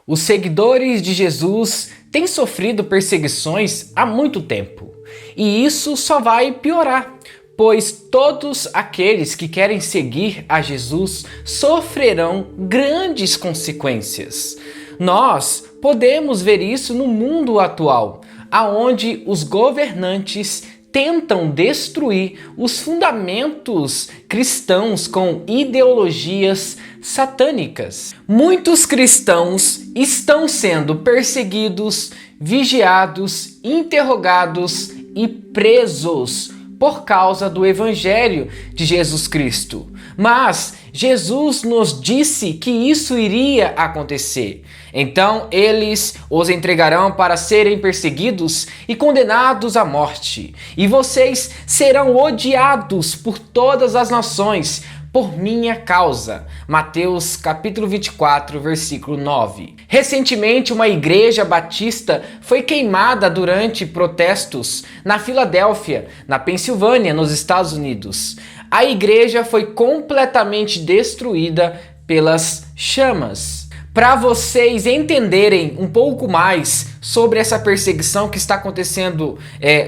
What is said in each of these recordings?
Os seguidores de Jesus têm sofrido perseguições há muito tempo, e isso só vai piorar, pois todos aqueles que querem seguir a Jesus sofrerão grandes consequências. Nós podemos ver isso no mundo atual, aonde os governantes tentam destruir os fundamentos cristãos com ideologias satânicas. Muitos cristãos estão sendo perseguidos, vigiados, interrogados e presos por causa do Evangelho de Jesus Cristo. Mas Jesus nos disse que isso iria acontecer. Então eles os entregarão para serem perseguidos e condenados à morte. E vocês serão odiados por todas as nações por minha causa. Mateus capítulo 24, versículo 9. Recentemente, uma igreja batista foi queimada durante protestos na Filadélfia, na Pensilvânia, nos Estados Unidos. A igreja foi completamente destruída pelas chamas. Para vocês entenderem um pouco mais sobre essa perseguição que está acontecendo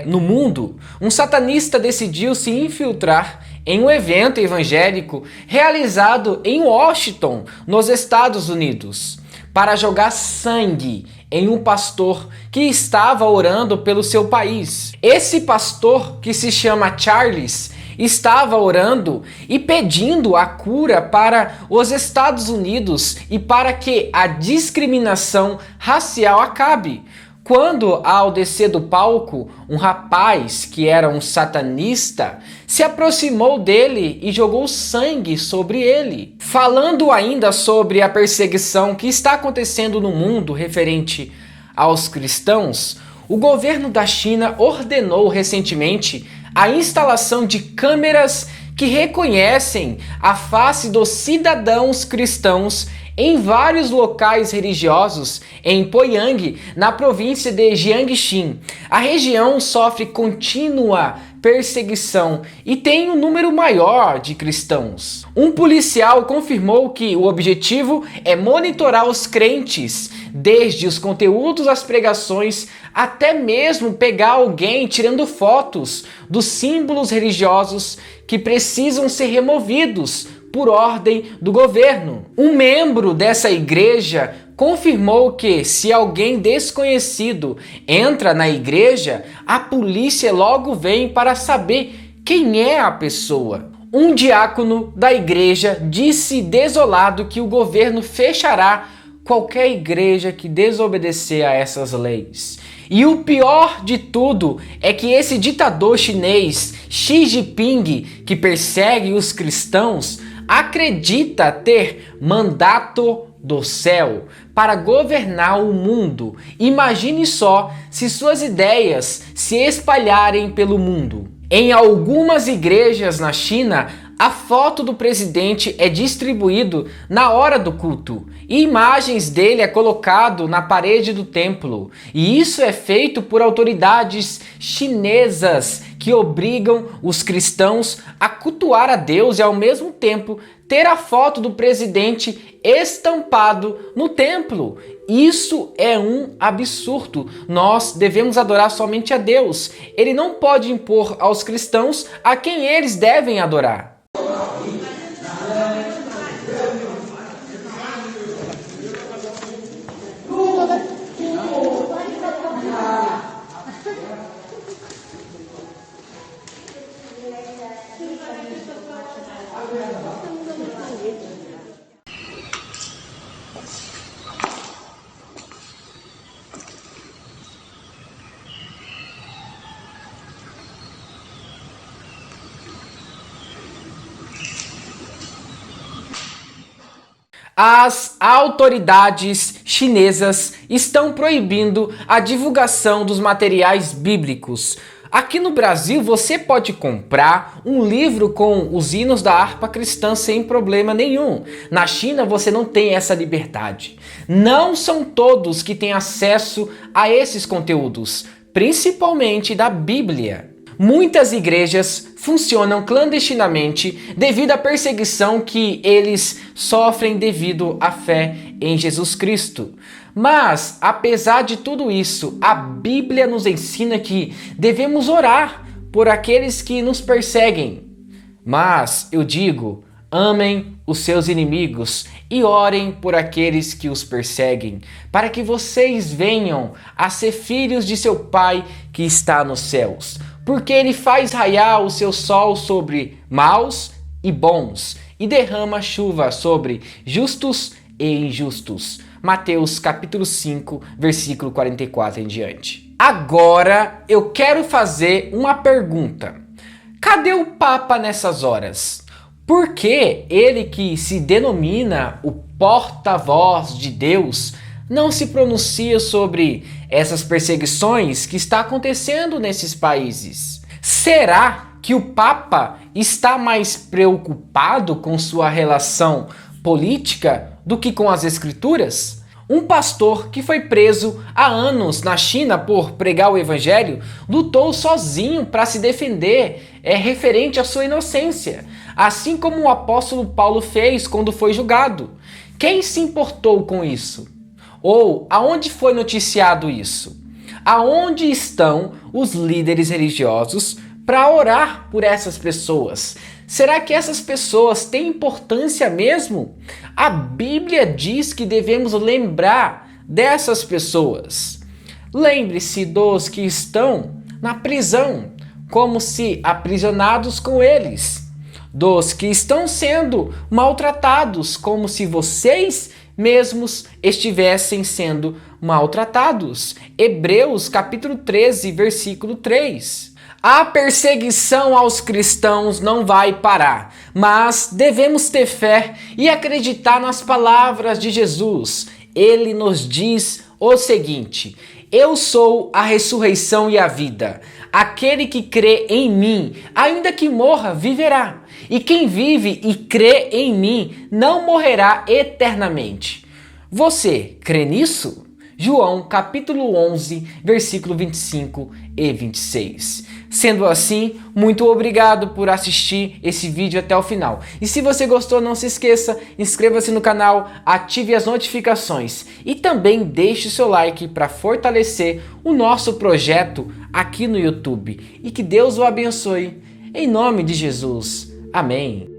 no mundo, um satanista decidiu se infiltrar em um evento evangélico realizado em Washington, nos Estados Unidos, para jogar sangue em um pastor que estava orando pelo seu país. Esse pastor, que se chama Charles, estava orando e pedindo a cura para os Estados Unidos e para que a discriminação racial acabe. Quando, ao descer do palco, um rapaz que era um satanista se aproximou dele e jogou sangue sobre ele. Falando ainda sobre a perseguição que está acontecendo no mundo referente aos cristãos, o governo da China ordenou recentemente a instalação de câmeras que reconhecem a face dos cidadãos cristãos em vários locais religiosos em Poyang, na província de Jiangxi. A região sofre contínua perseguição e tem um número maior de cristãos. Um policial confirmou que o objetivo é monitorar os crentes, desde os conteúdos das pregações até mesmo pegar alguém tirando fotos dos símbolos religiosos que precisam ser removidos por ordem do governo. Um membro dessa igreja confirmou que, se alguém desconhecido entra na igreja, a polícia logo vem para saber quem é a pessoa. Um diácono da igreja disse desolado que o governo fechará qualquer igreja que desobedecer a essas leis. E o pior de tudo é que esse ditador chinês, Xi Jinping, que persegue os cristãos, acredita ter mandato do céu para governar o mundo. Imagine só se suas ideias se espalharem pelo mundo. Em algumas igrejas na China, a foto do presidente é distribuído na hora do culto e imagens dele é colocado na parede do templo. E isso é feito por autoridades chinesas que obrigam os cristãos a cultuar a Deus e ao mesmo tempo ter a foto do presidente estampado no templo. Isso é um absurdo. Nós devemos adorar somente a Deus. Ele não pode impor aos cristãos a quem eles devem adorar. As autoridades chinesas estão proibindo a divulgação dos materiais bíblicos. Aqui no Brasil você pode comprar um livro com os hinos da harpa cristã sem problema nenhum. Na China você não tem essa liberdade. Não são todos que têm acesso a esses conteúdos, principalmente da Bíblia. Muitas igrejas funcionam clandestinamente devido à perseguição que eles sofrem devido à fé em Jesus Cristo. Mas, apesar de tudo isso, a Bíblia nos ensina que devemos orar por aqueles que nos perseguem. Mas eu digo, amem os seus inimigos e orem por aqueles que os perseguem, para que vocês venham a ser filhos de seu Pai que está nos céus. Porque ele faz raiar o seu sol sobre maus e bons, e derrama chuva sobre justos e injustos. Mateus capítulo 5, versículo 44 em diante. Agora eu quero fazer uma pergunta. Cadê o Papa nessas horas? Por que ele, que se denomina o porta-voz de Deus, não se pronuncia sobre essas perseguições que está acontecendo nesses países? Será que o Papa está mais preocupado com sua relação política do que com as Escrituras? Um pastor que foi preso há anos na China por pregar o Evangelho lutou sozinho para se defender referente à sua inocência, assim como o apóstolo Paulo fez quando foi julgado. Quem se importou com isso? Ou aonde foi noticiado isso? Aonde estão os líderes religiosos para orar por essas pessoas? Será que essas pessoas têm importância mesmo? A Bíblia diz que devemos lembrar dessas pessoas. Lembre-se dos que estão na prisão, como se aprisionados com eles. Dos que estão sendo maltratados, como se vocês mesmos estivessem sendo maltratados. Hebreus capítulo 13, versículo 3. A perseguição aos cristãos não vai parar, mas devemos ter fé e acreditar nas palavras de Jesus. Ele nos diz o seguinte: eu sou a ressurreição e a vida. Aquele que crê em mim, ainda que morra, viverá. E quem vive e crê em mim não morrerá eternamente. Você crê nisso? João capítulo 11, versículo 25 e 26. Sendo assim, muito obrigado por assistir esse vídeo até o final. E se você gostou, não se esqueça, inscreva-se no canal, ative as notificações e também deixe o seu like para fortalecer o nosso projeto aqui no YouTube. E que Deus o abençoe. Em nome de Jesus. Amém.